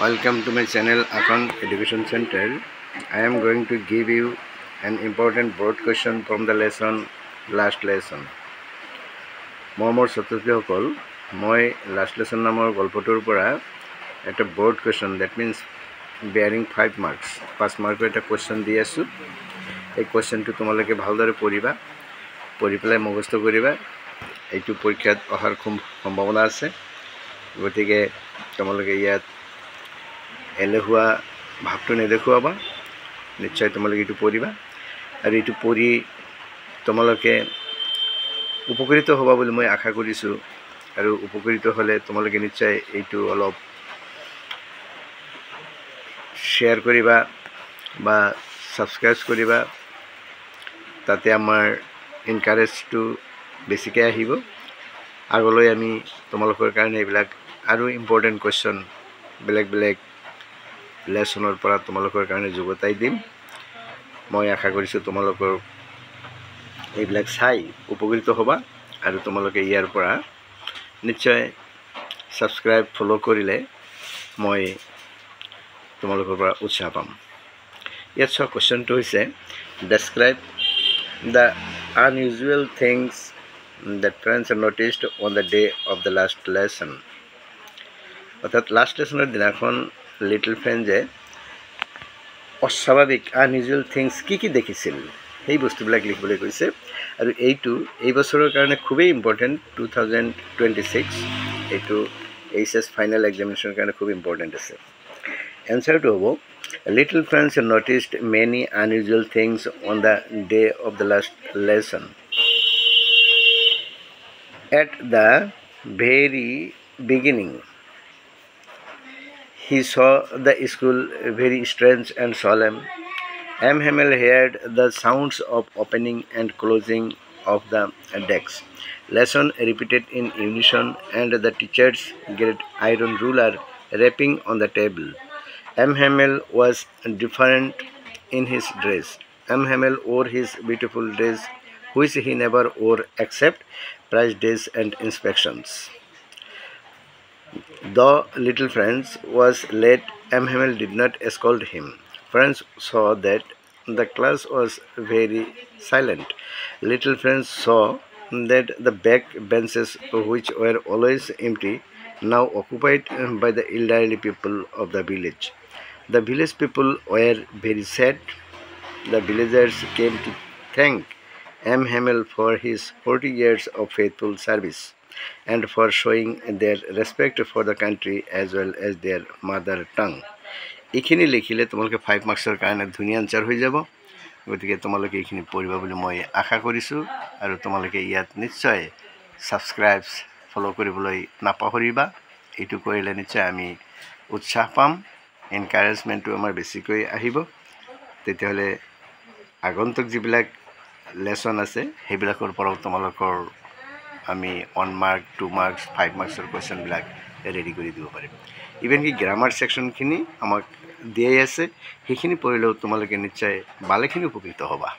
Welcome to my channel Akan Education Center. I am going to give you an important board question from the last lesson. More Satosbihokol, my last lesson namor golpotor pora at a board question, that means bearing 5 marks. 5 mark at a question di asu. A question to tomaloke bhaldore poriba. Poripelai mogosto koriba. Eitu porikhat ohar khum sombhabona ase. Gotike tomaloke yat এলেহুৱা ভাৱটো নেদেখুৱাবা নিশ্চয় তোমালোকে এইটো পঢ়িবা আৰু এইটো পঢ়ি তোমালোকে উপকৃত হ'বা বুলি মই আশা কৰিছো আৰু উপকৃত হ'লে তোমালোকে নিশ্চয় এইটো অলপ শ্বেয়াৰ কৰিবা বা সাবস্ক্ৰাইব কৰিবা তাতে আমাৰ এনকাৰেজটো বেছিকৈ আহিব আগলৈ আমি তোমালোকৰ কাৰণে এইবিলাক আৰু ইম্পৰ্টেন্ট কোৱেশ্চন বেলেগ লেসনৰ পৰা তোমালোকৰ কাৰণে যোগতাই দিম মই আশা কৰিছো তোমালোকৰ এইবিলাক চাই উপকৃত হ'বা আৰু তোমালোকে ইয়াৰ পৰা নিশ্চয় সাবস্ক্ৰাইব ফলো কৰিলে মই তোমালোকৰ পৰা উৎসাহ পাম ইয়াত কোৱেশ্চনটো হৈছে describe the unusual things that friends noticed on the day of the last lesson অর্থাৎ লাস্ট লেসনৰ দিনাখন লিটল ফ্ৰেন্ডে অস্বাভাৱিক unusual things কি দেখিছিল সেই বস্তুবিলাক লিখিবলৈ কৈছে আৰু এইটো এই বছৰৰ কাৰণে খুবেই ইম্পৰ্টেন্ট 2026 এইটো এইচএস ফাইনাল এক্সামিনেশ্যনৰ কাৰণে খুব ইম্পৰ্টেন্ট আছে এনসাৰটো হ'ব little friends noticed many unusual things on the day of the last lesson at the very beginning he saw the school very strange and solemn. M. Hamel heard the sounds of opening and closing of the decks. Lesson repeated in unison and the teacher's great iron ruler rapping on the table. M. Hamel was different in his dress. M. Hamel wore his beautiful dress which he never wore except prize days and inspections. Though little Franz was late, M. Hamel did not scold him. Franz saw that the class was very silent. Little Franz saw that the back benches, which were always empty, now occupied by the elderly people of the village. The village people were very sad. The villagers came to thank M. Hamel for his 40 years of faithful service and for showing their respect for the country as well as their mother tongue. এইখিনি লিখিলে তোমালোকে 5 মাৰ্কছৰ কাৰণে ধুনীয়া answer হৈ যাব গতিকে তোমালোকে এইখিনি পঢ়িবা বুলি মই আশা কৰিছো আৰু তোমালোকে ইয়াত নিশ্চয় সাবস্ক্ৰাইব ফলো কৰিবলৈ নাপাহৰিবা এইটো কৰিলে নিশ্চয় আমি উৎসাহ পাম এনকাৰেজমেন্টটো আমাৰ বেছিকৈ আহিব তেতিয়াহলে আগন্তুক যিবিলাক লেসন আছে সেইবিলাকৰ পৰাও তোমালোকৰ আমি 1 মাৰ্ক 2 মাৰ্কস 5 মাৰ্কসৰ কোৱেশ্চন বিলাক ৰেডি কৰি দিব পাৰিম ইভেন কি গ্ৰামাৰ সেকশন খিনি আমাক দিয়াই আছে সেইখিনি পঢ়িলেও তোমালোকে নিশ্চয় ভালেখিনি উপকৃত হ'বা